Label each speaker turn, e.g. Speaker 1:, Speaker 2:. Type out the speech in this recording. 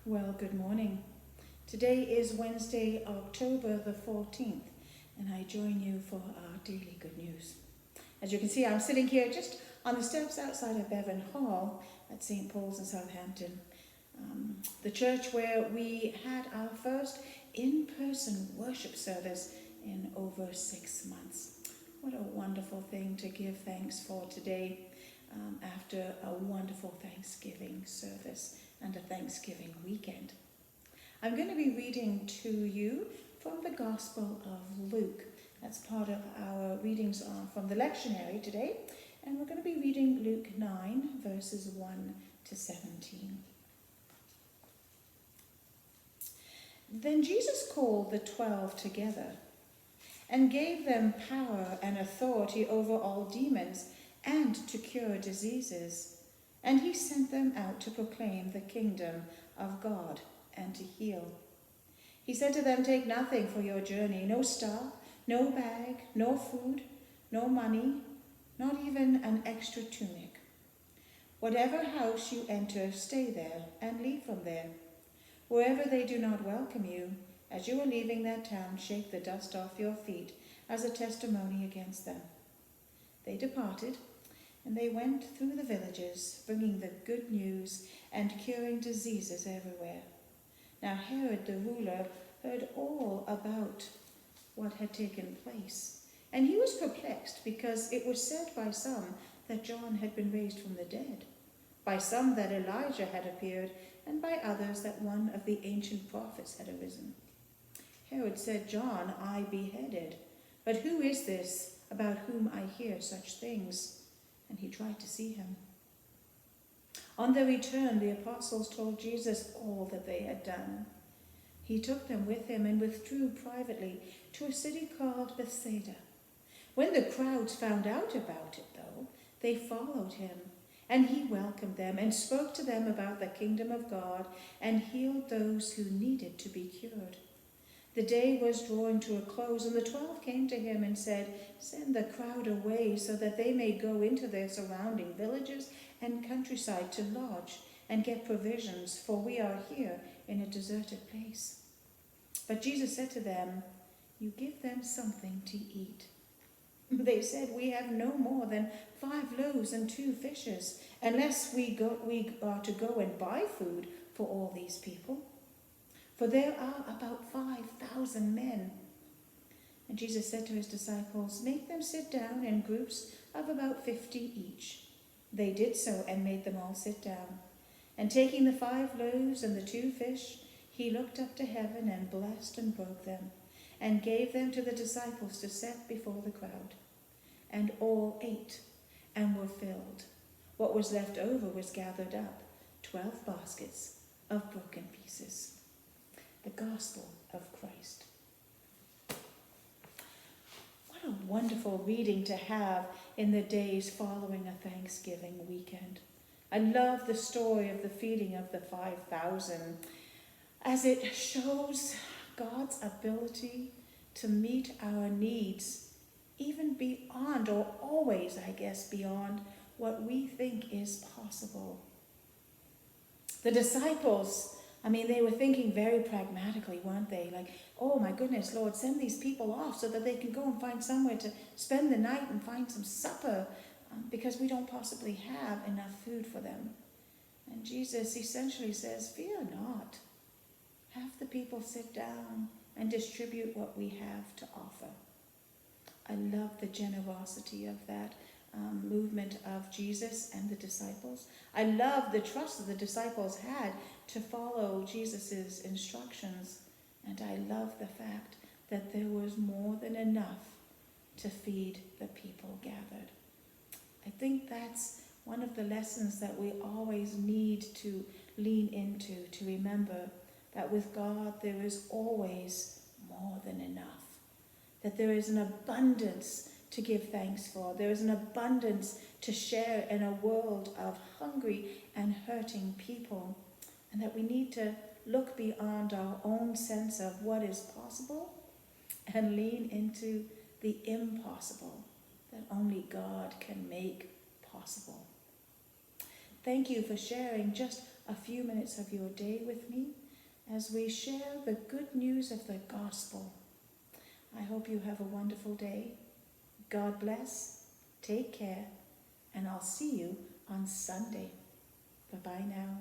Speaker 1: Well, good morning. Today is Wednesday, October the 14th, and I join you for our daily good news. As you can see, I'm sitting here just on the steps outside of Bevan Hall at St. Paul's in Southampton, the church where we had our first in-person worship service in over 6 months. What a wonderful thing to give thanks for today after a wonderful Thanksgiving service and a Thanksgiving weekend. I'm going to be reading to you from the Gospel of Luke. That's part of our readings from the lectionary today. And we're going to be reading Luke 9, verses 1 to 17. Then Jesus called the 12 together and gave them power and authority over all demons and to cure diseases. And he sent them out to proclaim the kingdom of God and to heal. He said to them, "Take nothing for your journey, no staff, no bag, no food, no money, not even an extra tunic. Whatever house you enter, stay there and leave from there. Wherever they do not welcome you, as you are leaving that town, shake the dust off your feet as a testimony against them." They departed, and they went through the villages, bringing the good news and curing diseases everywhere. Now Herod the ruler heard all about what had taken place, and he was perplexed, because it was said by some that John had been raised from the dead, by some that Elijah had appeared, and by others that one of the ancient prophets had arisen. Herod said, "John I beheaded, but who is this about whom I hear such things?" And he tried to see him. On their return, the apostles told Jesus all that they had done. He took them with him and withdrew privately to a city called Bethsaida. When the crowds found out about it, though, they followed him, and he welcomed them and spoke to them about the kingdom of God and healed those who needed to be cured. The day was drawing to a close, and the 12 came to him and said, "Send the crowd away so that they may go into their surrounding villages and countryside to lodge and get provisions, for we are here in a deserted place." But Jesus said to them, "You give them something to eat." They said, "We have no more than 5 loaves and 2 fishes, unless we are to go and buy food for all these people. For there are about 5,000 men. And Jesus said to his disciples, "Make them sit down in groups of about 50 each." They did so and made them all sit down. And taking the 5 loaves and the 2 fish, he looked up to heaven and blessed and broke them, and gave them to the disciples to set before the crowd. And all ate and were filled. What was left over was gathered up, 12 baskets of broken pieces. The Gospel of Christ. What a wonderful reading to have in the days following a Thanksgiving weekend. I love the story of the feeding of the 5,000, as it shows God's ability to meet our needs, even beyond, or always, I guess, beyond what we think is possible. The disciples, they were thinking very pragmatically, weren't they? Like, "Oh my goodness, Lord, send these people off so that they can go and find somewhere to spend the night and find some supper, because we don't possibly have enough food for them." And Jesus essentially says, "Fear not. Have the people sit down and distribute what we have to offer." I love the generosity of that movement of Jesus and the disciples. I love the trust that the disciples had to follow Jesus's instructions. And I love the fact that there was more than enough to feed the people gathered. I think that's one of the lessons that we always need to lean into, to remember that with God there is always more than enough. That there is an abundance to give thanks for. There is an abundance to share in a world of hungry and hurting people. And that we need to look beyond our own sense of what is possible and lean into the impossible that only God can make possible. Thank you for sharing just a few minutes of your day with me as we share the good news of the gospel. I hope you have a wonderful day. God bless, take care, and I'll see you on Sunday. Bye-bye now.